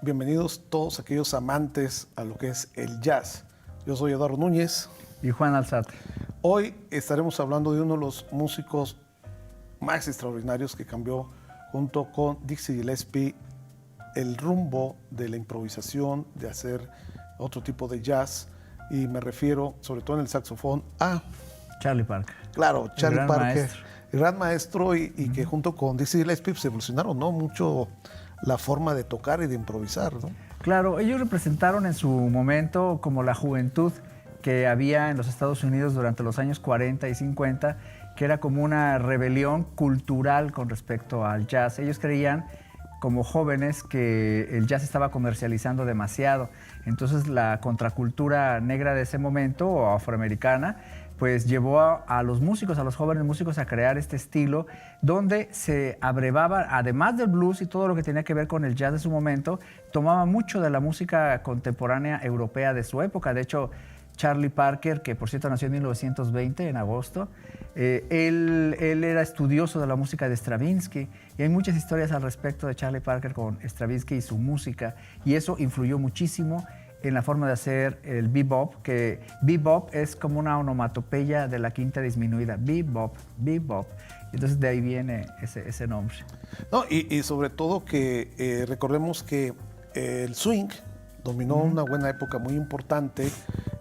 Bienvenidos todos aquellos amantes a lo que es el jazz. Yo soy Eduardo Núñez. Y Juan Alzate. Hoy estaremos hablando de uno de los músicos más extraordinarios que cambió junto con Dizzy Gillespie el rumbo de la improvisación, de hacer otro tipo de jazz. Y me refiero, sobre todo en el saxofón, a Charlie Parker. Claro, Charlie Parker, maestro. El gran maestro y que junto con Dizzy Gillespie se evolucionaron, ¿no? Mucho la forma de tocar y de improvisar, ¿no? Claro, ellos representaron en su momento como la juventud que había en los Estados Unidos durante los años 40 y 50, que era como una rebelión cultural con respecto al jazz. Ellos creían, como jóvenes, que el jazz estaba comercializando demasiado. Entonces la contracultura negra de ese momento, o afroamericana, pues llevó a los músicos, a los jóvenes músicos, a crear este estilo donde se abrevaba, además del blues y todo lo que tenía que ver con el jazz de su momento, tomaba mucho de la música contemporánea europea de su época. De hecho, Charlie Parker, que por cierto nació en 1920, en agosto, él era estudioso de la música de Stravinsky, y hay muchas historias al respecto de Charlie Parker con Stravinsky y su música, y eso influyó muchísimo en la forma de hacer el bebop, que bebop es como una onomatopeya de la quinta disminuida, bebop, bebop. Entonces de ahí viene ese nombre. No, y sobre todo que recordemos que el swing dominó una buena época muy importante.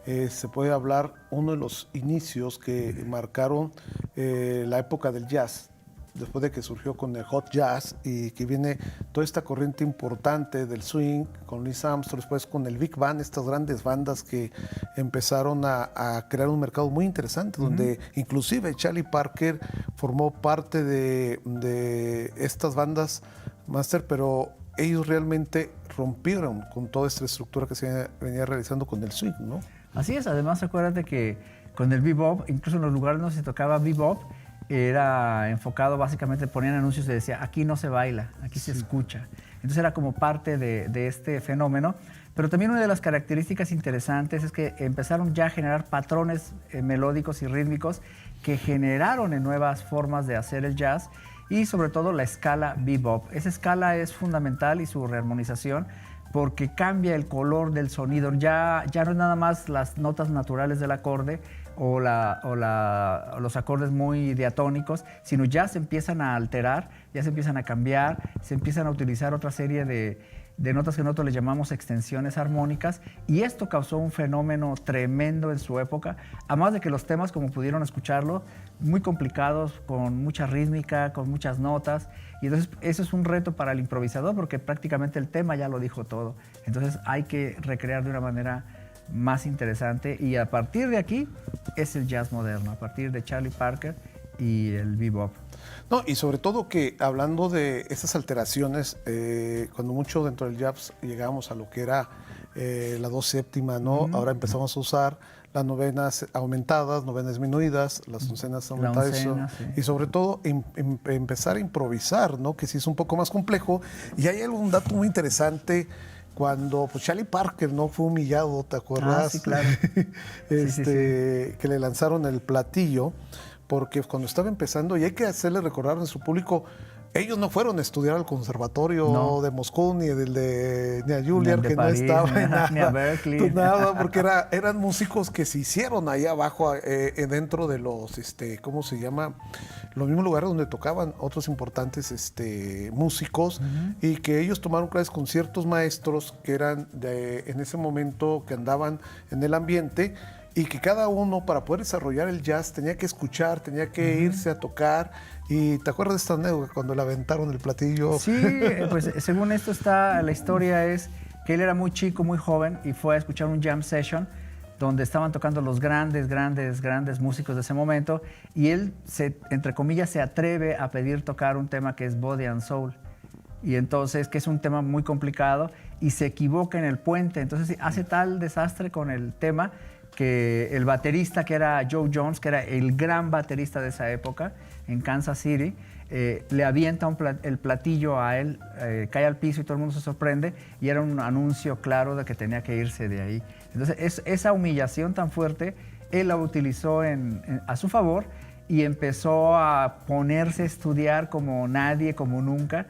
Se puede hablar uno de los inicios que marcaron la época del jazz, después de que surgió con el hot jazz y que viene toda esta corriente importante del swing con Louis Armstrong, después con el Big Band, estas grandes bandas que empezaron a crear un mercado muy interesante, donde inclusive Charlie Parker formó parte de estas bandas master, pero ellos realmente rompieron con toda esta estructura que se venía realizando con el swing, ¿no? Así es, además acuérdate que con el bebop, incluso en los lugares donde se tocaba bebop, era enfocado básicamente, ponían anuncios y decía, aquí no se baila, aquí se escucha. Entonces era como parte de este fenómeno. Pero también una de las características interesantes es que empezaron ya a generar patrones melódicos y rítmicos que generaron en nuevas formas de hacer el jazz, y sobre todo la escala bebop. Esa escala es fundamental, y su rearmonización, porque cambia el color del sonido. Ya no es nada más las notas naturales del acorde o los acordes muy diatónicos, sino ya se empiezan a alterar, ya se empiezan a cambiar, se empiezan a utilizar otra serie de notas que nosotros le llamamos extensiones armónicas, y esto causó un fenómeno tremendo en su época, además de que los temas, como pudieron escucharlo, muy complicados, con mucha rítmica, con muchas notas, y entonces eso es un reto para el improvisador, porque prácticamente el tema ya lo dijo todo. Entonces hay que recrear de una manera más interesante, y a partir de aquí es el jazz moderno, a partir de Charlie Parker y el bebop. No, y sobre todo que hablando de estas alteraciones, cuando mucho dentro del jazz llegamos a lo que era la 2/7, ¿no? Ahora empezamos a usar las novenas aumentadas, novenas disminuidas, las oncenas aumentadas, oncena, sí. Y sobre todo empezar a improvisar, ¿no? Que sí es un poco más complejo. Y hay algún dato muy interesante. Cuando pues, Charlie Parker no fue humillado, ¿te acuerdas? Sí, claro. Sí. Que le lanzaron el platillo, porque cuando estaba empezando, y hay que hacerle recordar a su público, ellos no fueron a estudiar al conservatorio de Moscú, ni ni a Juilliard, que París, no estaba en nada, ni a Berkeley. Nada, porque eran músicos que se hicieron ahí abajo, dentro de los, ¿cómo se llama? Los mismos lugares donde tocaban otros importantes músicos, y que ellos tomaron clases con ciertos maestros que eran en ese momento que andaban en el ambiente, y que cada uno, para poder desarrollar el jazz, tenía que escuchar, tenía que irse a tocar. ¿Y te acuerdas de esta anécdota cuando le aventaron el platillo? Sí, pues según esto la historia es que él era muy chico, muy joven, y fue a escuchar un jam session donde estaban tocando los grandes músicos de ese momento, y él, entre comillas, se atreve a pedir tocar un tema que es Body and Soul. Y entonces, que es un tema muy complicado, y se equivoca en el puente. Entonces hace tal desastre con el tema que el baterista, que era Joe Jones, que era el gran baterista de esa época en Kansas City, le avienta el platillo a él, cae al piso y todo el mundo se sorprende, y era un anuncio claro de que tenía que irse de ahí. Entonces esa humillación tan fuerte, él la utilizó a su favor, y empezó a ponerse a estudiar como nadie, como nunca,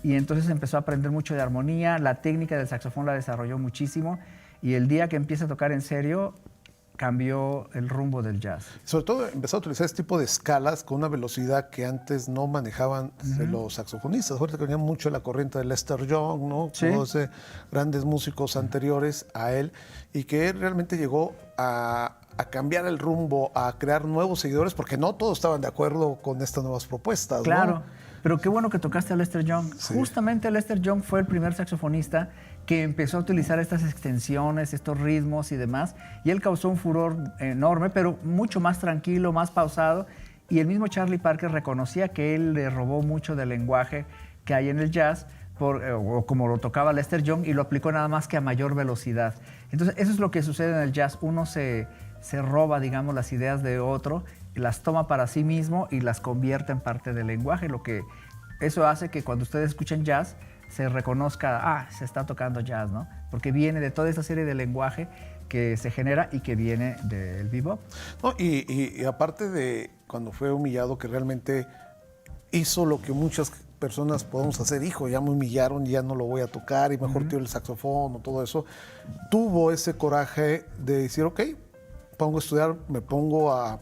y entonces empezó a aprender mucho de armonía, la técnica del saxofón la desarrolló muchísimo, y el día que empieza a tocar en serio, cambió el rumbo del jazz. Sobre todo empezó a utilizar este tipo de escalas con una velocidad que antes no manejaban los saxofonistas. Ahorita tenían mucho la corriente de Lester Young, ¿no? Sí. Todos grandes músicos anteriores a él, y que él realmente llegó a cambiar el rumbo, a crear nuevos seguidores, porque no todos estaban de acuerdo con estas nuevas propuestas. Claro, ¿no? pero qué bueno que tocaste a Lester Young. Sí. Justamente Lester Young fue el primer saxofonista que empezó a utilizar estas extensiones, estos ritmos y demás, y él causó un furor enorme, pero mucho más tranquilo, más pausado, y el mismo Charlie Parker reconocía que él le robó mucho del lenguaje que hay en el jazz, o como lo tocaba Lester Young, y lo aplicó nada más que a mayor velocidad. Entonces, eso es lo que sucede en el jazz. Uno se roba, digamos, las ideas de otro, las toma para sí mismo y las convierte en parte del lenguaje, eso hace que cuando ustedes escuchen jazz, se reconozca, se está tocando jazz, ¿no? Porque viene de toda esa serie de lenguaje que se genera y que viene del bebop. No, y aparte de cuando fue humillado, que realmente hizo lo que muchas personas podemos hacer, hijo, ya me humillaron, ya no lo voy a tocar, y mejor tiro el saxofón o todo eso, tuvo ese coraje de decir, ok, pongo a estudiar, me pongo a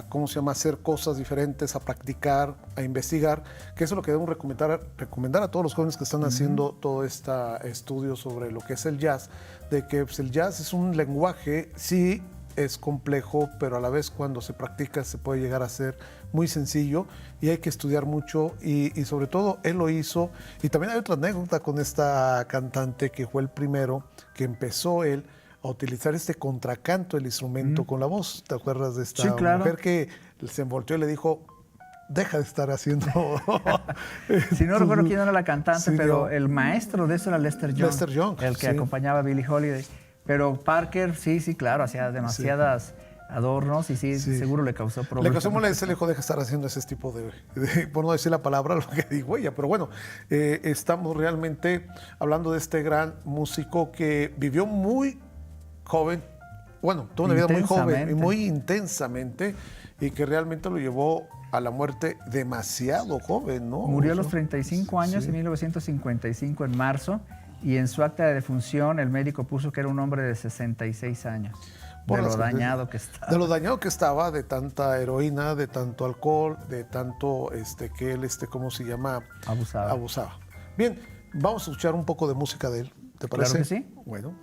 ¿cómo se llama?, hacer cosas diferentes, a practicar, a investigar, que eso es lo que debemos recomendar a todos los jóvenes que están haciendo todo este estudio sobre lo que es el jazz, de que pues, el jazz es un lenguaje, sí es complejo, pero a la vez cuando se practica se puede llegar a ser muy sencillo, y hay que estudiar mucho, y sobre todo él lo hizo. Y también hay otra anécdota con esta cantante, que fue el primero que empezó él a utilizar este contracanto, el instrumento con la voz. ¿Te acuerdas de esta mujer que se volteó y le dijo, deja de estar haciendo... Si no recuerdo quién era la cantante, sí, pero el maestro de eso era Lester Young. Lester Young, el que acompañaba a Billie Holiday. Pero Parker, sí, claro, hacía demasiadas adornos, y seguro le causó problemas. Le causó molestia, le dijo, deja de estar haciendo ese tipo por no decir la palabra, lo que dijo ella. Pero bueno, estamos realmente hablando de este gran músico que vivió muy joven, bueno, tuvo una vida muy joven y muy intensamente, y que realmente lo llevó a la muerte demasiado joven, ¿no? Murió a los 35 años, en 1955, en marzo, y en su acta de defunción el médico puso que era un hombre de 66 años. De lo dañado que estaba. De lo dañado que estaba, de tanta heroína, de tanto alcohol, de tanto que él, ¿cómo se llama? Abusaba. Bien, vamos a escuchar un poco de música de él, ¿te parece? Claro que sí. Bueno.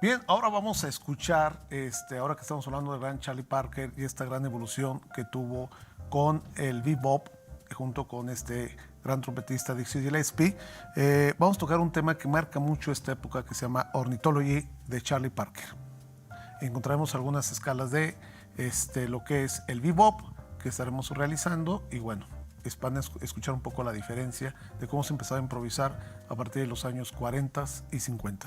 Bien, ahora vamos a escuchar, ahora que estamos hablando del gran Charlie Parker y esta gran evolución que tuvo con el bebop, junto con este gran trompetista Dizzy Gillespie, vamos a tocar un tema que marca mucho esta época, que se llama Ornithology, de Charlie Parker. Encontraremos algunas escalas de lo que es el bebop que estaremos realizando, y bueno, van a escuchar un poco la diferencia de cómo se empezaba a improvisar a partir de los años 40 y 50.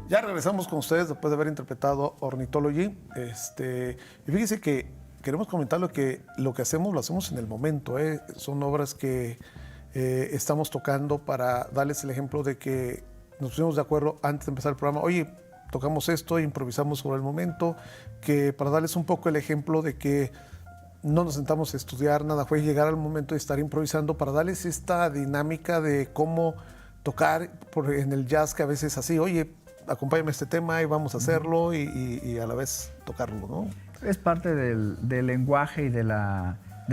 Ya regresamos con ustedes después de haber interpretado Ornithology. Y fíjense que queremos comentar que lo que hacemos, lo hacemos en el momento. Son obras que estamos tocando para darles el ejemplo de que nos pusimos de acuerdo antes de empezar el programa. Oye, tocamos esto, improvisamos sobre el momento, que para darles un poco el ejemplo de que no nos sentamos a estudiar nada, fue llegar al momento de estar improvisando para darles esta dinámica de cómo tocar en el jazz, que a veces así, oye, acompáñame este tema y vamos a hacerlo y a la vez tocarlo, ¿no? Es parte del lenguaje y del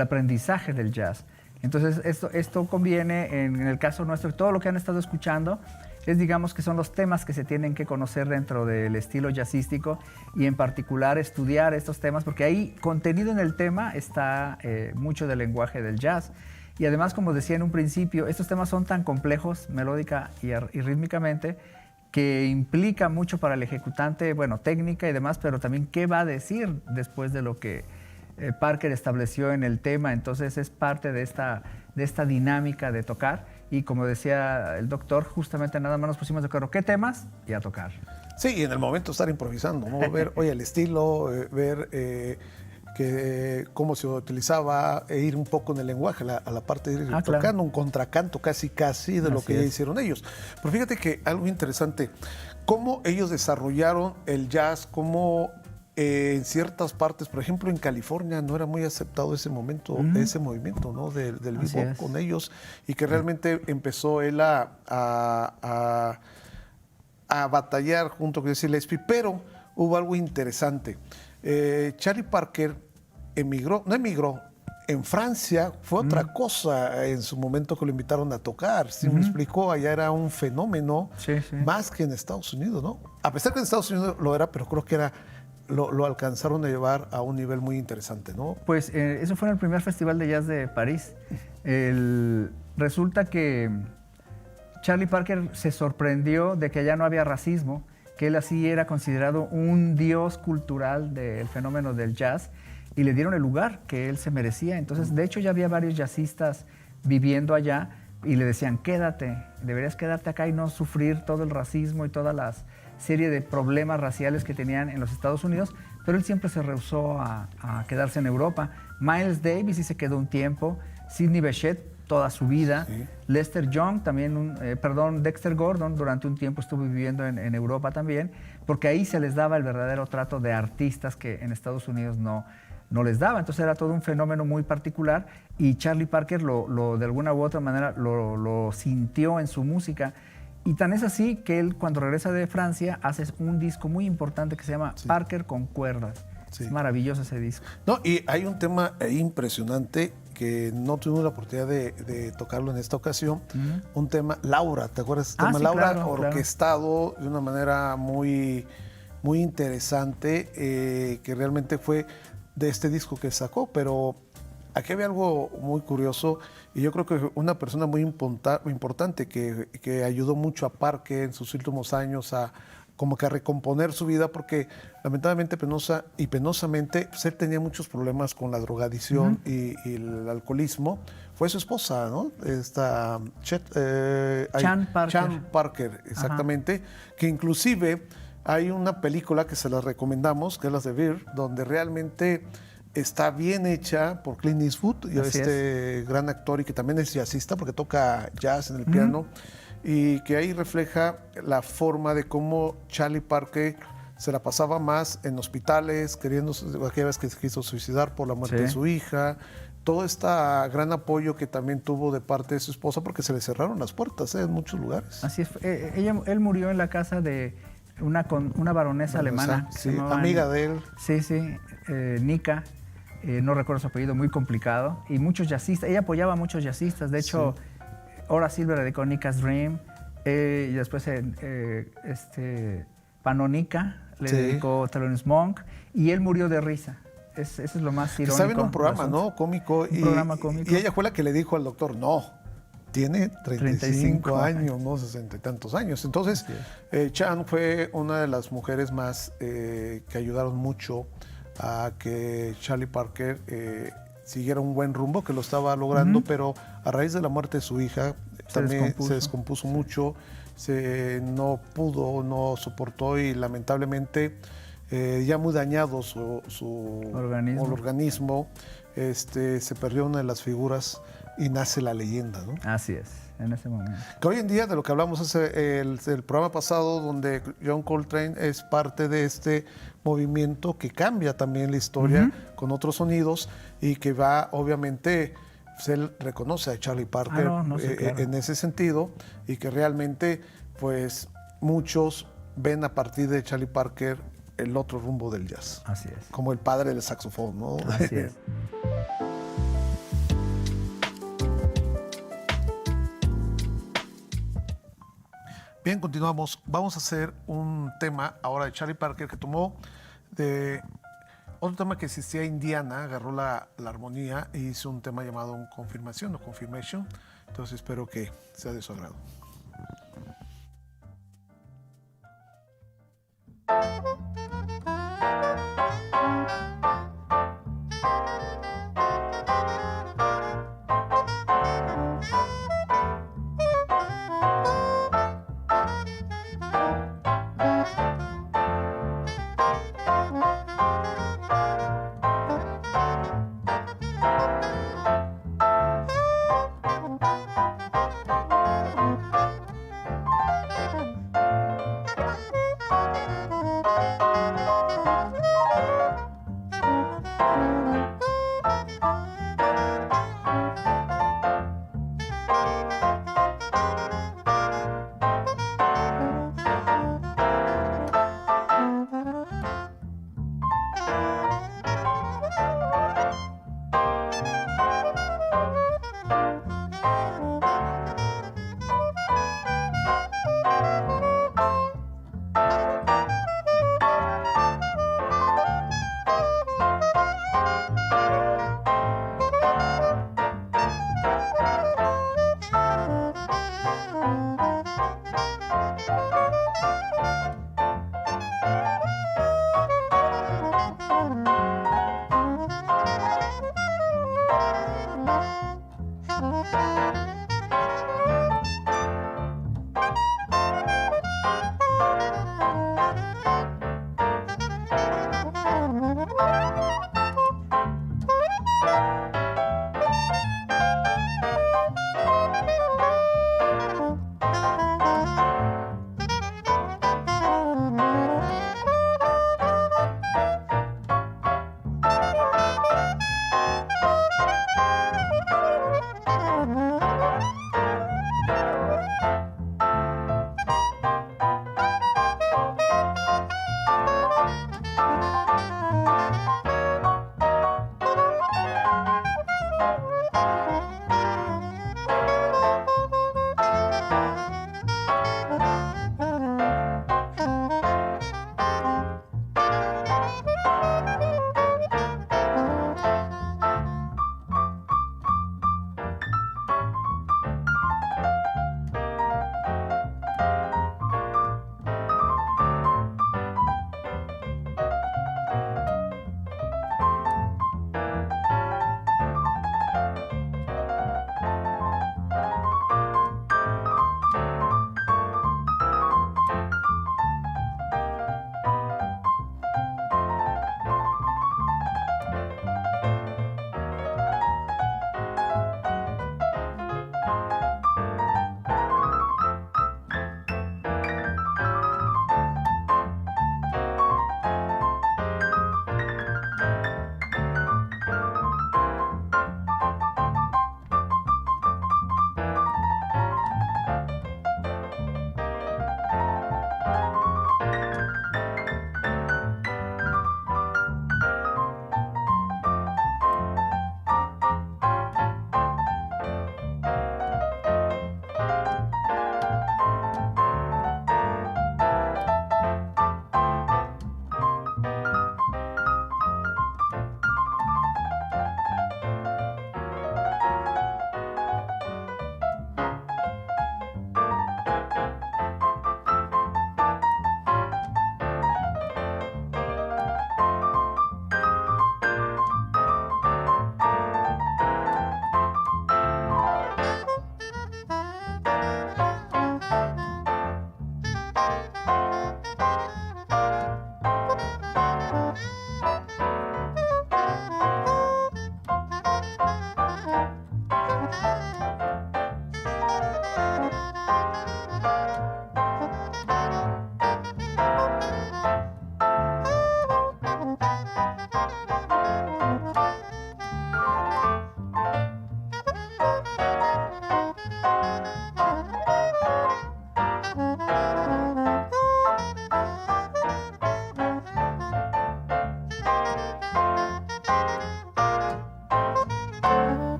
aprendizaje del jazz. Entonces, esto conviene, en el caso nuestro, todo lo que han estado escuchando es, digamos, que son los temas que se tienen que conocer dentro del estilo jazzístico y en particular estudiar estos temas, porque ahí, contenido en el tema, está mucho del lenguaje del jazz. Y además, como decía en un principio, estos temas son tan complejos, melódica y rítmicamente, que implica mucho para el ejecutante, bueno, técnica y demás, pero también qué va a decir después de lo que Parker estableció en el tema. Entonces es parte de esta dinámica de tocar y, como decía el doctor, justamente nada más nos pusimos de acuerdo qué temas y a tocar. Sí, y en el momento estar improvisando, ¿no? Ver, oye, el estilo, ver cómo se utilizaba, e ir un poco en el lenguaje, a la parte de ir tocando, claro, un contracanto casi de lo que ya hicieron ellos. Pero fíjate que algo interesante, cómo ellos desarrollaron el jazz, cómo en ciertas partes, por ejemplo en California, no era muy aceptado ese momento, ese movimiento, ¿no? del bebop con ellos, y que realmente empezó él a batallar junto con Gillespie, pero hubo algo interesante. Charlie Parker no emigró, en Francia fue otra cosa en su momento que lo invitaron a tocar. ¿Sí me explicó? Allá era un fenómeno, más que en Estados Unidos, ¿no? A pesar que en Estados Unidos lo era, pero creo que lo alcanzaron a llevar a un nivel muy interesante, ¿no? Pues eso fue en el primer Festival de Jazz de París. Resulta que Charlie Parker se sorprendió de que allá no había racismo, que él así era considerado un dios cultural del fenómeno del jazz, y le dieron el lugar que él se merecía. Entonces, de hecho, ya había varios jazzistas viviendo allá y le decían, quédate, deberías quedarte acá y no sufrir todo el racismo y toda la serie de problemas raciales que tenían en los Estados Unidos, pero él siempre se rehusó a quedarse en Europa. Miles Davis sí se quedó un tiempo, Sidney Bechet toda su vida, Lester Young también, Dexter Gordon durante un tiempo estuvo viviendo en Europa también, porque ahí se les daba el verdadero trato de artistas que en Estados Unidos no les daba. Entonces era todo un fenómeno muy particular y Charlie Parker de alguna u otra manera lo sintió en su música. Y tan es así que él, cuando regresa de Francia, hace un disco muy importante que se llama Parker con cuerdas. Es maravilloso ese disco. No, y hay un tema impresionante que no tuvimos la oportunidad de tocarlo en esta ocasión. Un tema, Laura, ¿te acuerdas del tema Laura? Claro, orquestado de una manera muy, muy interesante, que realmente fue de este disco que sacó, pero aquí había algo muy curioso y yo creo que una persona muy importante que ayudó mucho a Parker en sus últimos años a como que a recomponer su vida, porque lamentablemente penosamente pues él tenía muchos problemas con la drogadicción y el alcoholismo. Fue su esposa, ¿no? Chan Parker, exactamente, que inclusive hay una película que se la recomendamos, que es la de Beer, donde realmente está bien hecha por Clint Eastwood, y gran actor y que también es jazzista porque toca jazz en el piano, y que ahí refleja la forma de cómo Charlie Parker se la pasaba más en hospitales, aquella vez que se quiso suicidar por la muerte de su hija, todo este gran apoyo que también tuvo de parte de su esposa, porque se le cerraron las puertas en muchos lugares. Así es, él murió en la casa de una baronesa alemana. Amiga de él. Nika, no recuerdo su apellido, muy complicado, y muchos jazzistas, ella apoyaba a muchos jazzistas, de hecho, Horace Silver le dedicó Nika's Dream, y después Panonica le dedicó Thelonious Monk, y él murió de risa. Eso es lo más irónico. Estaba en un programa, ¿no? Cómico. Programa cómico. Y ella fue la que le dijo al doctor, no, tiene 35 años, no 60 y tantos años. Entonces, Chan fue una de las mujeres más que ayudaron mucho a que Charlie Parker siguiera un buen rumbo, que lo estaba logrando, pero a raíz de la muerte de su hija también se descompuso mucho, no pudo, no soportó y lamentablemente ya muy dañado su organismo, se perdió una de las figuras y nace la leyenda, ¿no? Así es, en ese momento. Que hoy en día, de lo que hablamos es el programa pasado, donde John Coltrane es parte de este movimiento que cambia también la historia con otros sonidos y que va, obviamente, pues él reconoce a Charlie Parker claro. En ese sentido y que realmente, pues, muchos ven a partir de Charlie Parker el otro rumbo del jazz. Así es. Como el padre del saxofón, ¿no? Así es. Bien, continuamos. Vamos a hacer un tema ahora de Charlie Parker que tomó de otro tema que existía Indiana, agarró la armonía e hizo un tema llamado Confirmación o Confirmation. Entonces espero que sea de su agrado.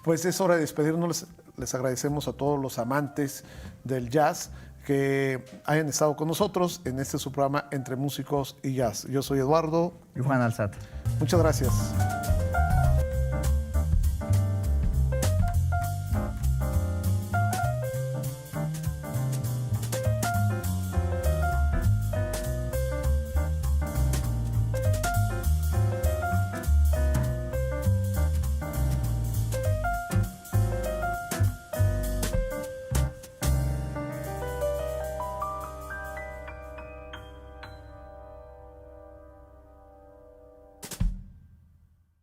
Pues es hora de despedirnos. Les agradecemos a todos los amantes del jazz que hayan estado con nosotros en este su programa Entre Músicos y Jazz. Yo soy Eduardo. Y Juan Alzate. Muchas gracias.